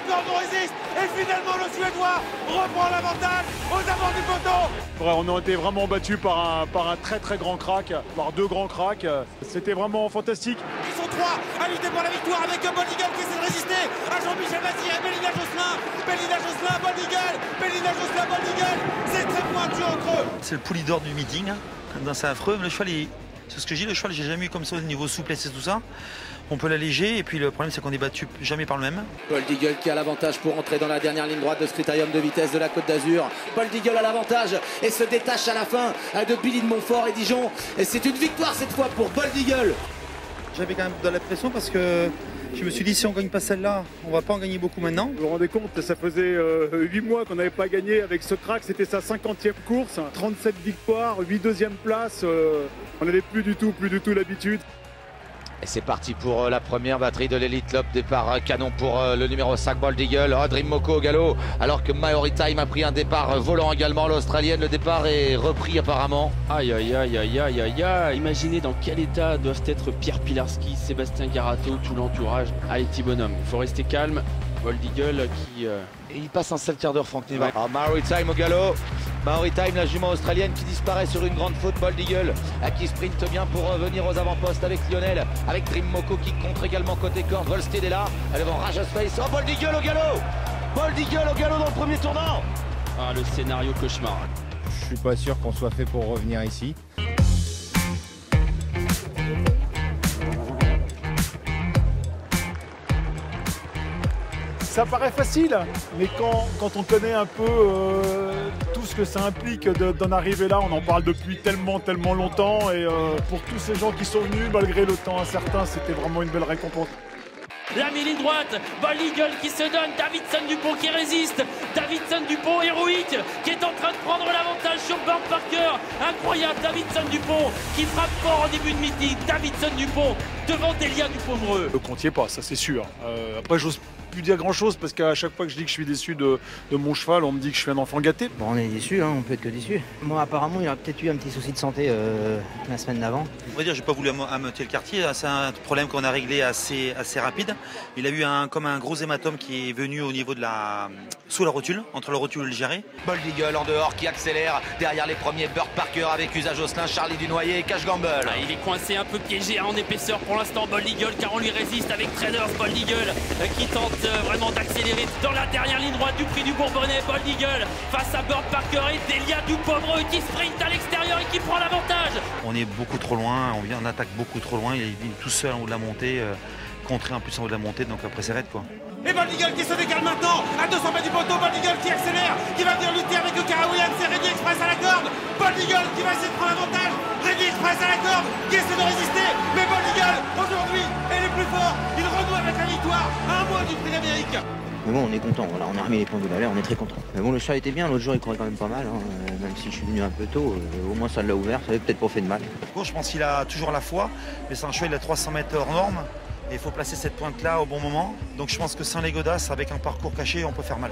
corde résiste et finalement le Suédois reprend l'avantage aux abords du poteau. Ouais, on a été vraiment battus par un très très grand crack, par deux grands cracks. C'était vraiment fantastique. Ils sont trois à lutter pour la victoire avec Bold Eagle qui essaie de résister à Jean-Michel Bazir et Belinda Josselin. Belinda Josselin, Bold Eagle, Belinda Josselin, Bold Eagle. C'est très pointu entre eux. C'est le poulie d'or du meeting, hein. C'est affreux. Le cheval, c'est ce que je dis, le cheval, j'ai jamais eu comme ça au niveau souplesse et tout ça. On peut l'alléger et puis le problème c'est qu'on est battu jamais par le même. Bold Eagle qui a l'avantage pour entrer dans la dernière ligne droite de ce critérium de vitesse de la Côte d'Azur. Bold Eagle a l'avantage et se détache à la fin de Billy de Montfort et Dijon. Et c'est une victoire cette fois pour Bold Eagle. J'avais quand même de la pression parce que je me suis dit si on ne gagne pas celle-là, on va pas en gagner beaucoup maintenant. Vous vous rendez compte, ça faisait 8 mois qu'on n'avait pas gagné avec ce crack. C'était sa 50e course, 37 victoires, 8 deuxièmes places. On n'avait plus du tout l'habitude. Et c'est parti pour la première batterie de l'Elite Lob. Départ canon pour le numéro 5 Bold Eagle. Oh, Dream Moko au galop. Alors que Maori Time a pris un départ volant également. L'Australienne, le départ est repris apparemment. Aïe aïe aïe aïe aïe aïe aïe. Imaginez dans quel état doivent être Pierre Pilarski, Sébastien Garato, tout l'entourage. Allez petit bonhomme, il faut rester calme. Bold Eagle qui... Et il passe un sale quart d'heure, Franck Niva. Oh, Maori Time au galop. Maori Time, la jument australienne qui disparaît sur une grande faute. Bold Eagle qui sprinte bien pour revenir aux avant-postes avec Lionel. Avec Dream Moko qui contre également côté corde. Volstead est là. Elle est devant Raja Space. Oh, Bold Eagle au galop. Bold Eagle au galop dans le premier tournant. Ah, le scénario cauchemar. Je suis pas sûr qu'on soit fait pour revenir ici. Ça paraît facile, mais quand on connaît un peu tout ce que ça implique d'en arriver là, on en parle depuis tellement longtemps. Et pour tous ces gens qui sont venus, malgré le temps incertain, c'était vraiment une belle récompense. La ligne droite, Bold Eagle qui se donne, Davidson Dupont qui résiste, Davidson Dupont héroïque qui est en train de prendre l'avantage sur Bird Parker. Incroyable, Davidson Dupont qui frappe fort en début de meeting, Davidson Dupont devant Delia Dupomereux. Ne comptiez pas, ça c'est sûr. Après, j'ose plus dire grand chose parce qu'à chaque fois que je dis que je suis déçu de mon cheval, on me dit que je suis un enfant gâté. Bon, on est déçu, hein, on peut être que déçu. Moi, apparemment, il a peut-être eu un petit souci de santé la semaine d'avant. On va dire, j'ai pas voulu ameuter le quartier. C'est un problème qu'on a réglé assez rapide. Il a eu comme un gros hématome qui est venu au niveau de sous la rotule, entre la rotule et le géré. Bold Eagle en dehors qui accélère. Derrière les premiers, Bird Parker avec Usa Josselin, Charlie Dunoyer et Cash Gamble. Ah, il est coincé un peu piégé en épaisseur pour l'instant, Bold Eagle, car on lui résiste avec Traders. Bold Eagle qui tente vraiment d'accélérer dans la dernière ligne droite du prix du Bourbonnais. Bold Eagle face à Bird Parker et Delia Dupomereux qui sprint à l'extérieur et qui prend l'avantage. On est beaucoup trop loin, on attaque beaucoup trop loin. Il est tout seul en haut de la montée, contré en plus en haut de la montée, donc après c'est raide quoi. Et Bold Eagle qui se décale maintenant à 200 mètres du poteau. Bold Eagle qui accélère, qui va venir lutter avec le Cara Williams et Ready Express à la corde. Bold Eagle qui va essayer de prendre l'avantage. Ready Express à la corde qui essaie de résister. Mais Bold Eagle aujourd'hui est le plus fort. Il renoue avec la victoire à un mois du prix d'Amérique. Mais bon, on est content, voilà, on a remis les points de valeur, on est très content. Mais bon, le chat était bien, l'autre jour il courait quand même pas mal, hein, même si je suis venu un peu tôt, au moins ça l'a ouvert, ça avait peut-être pas fait de mal. Je pense qu'il a toujours la foi, mais c'est un cheval, il a 300 mètres hors norme, et il faut placer cette pointe là au bon moment. Donc je pense que sans les godasses, avec un parcours caché, on peut faire mal.